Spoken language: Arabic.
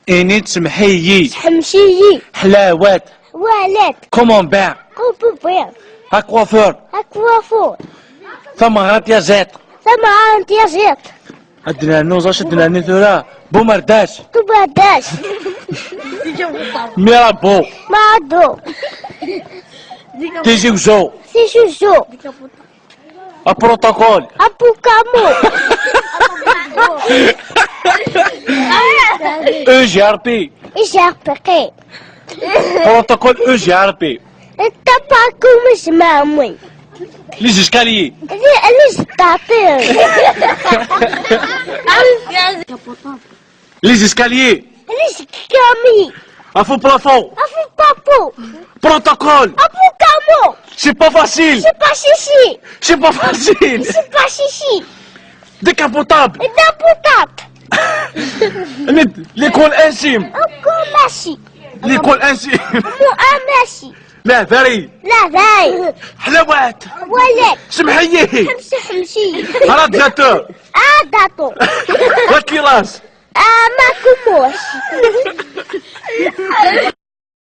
إنيت سمحيي حمشيي حلاوات ولات كومونبير كوبوبير أكوافور أكوافور ثمرات يا زيت ثمرة دياجيت عندنا نوزاش عندنا نثورة بومرداش تباداش ميرابو معدو تيجي وجو سيجوجو بروتوكول أبو كامو او جي ار بي إجابقي بروتوكول او جي ار بي التباكو مش مامي لي زيسكاليي ليش تعطيه لي زيسكاليي ليش كامي افو بلافون أفو بابو بروتوكول أبو كامو سي با فاسيل سي با شيشي سي با فاسيل سي با شيشي ديكابوتابل دابوطاب ليكول انسيم أكو ماشي ليكول انسيم مو ماشي لا ذري لا ذاي حلوات ولد سمحيي حمشي رادياتور داتو وكيلاس ماكو موش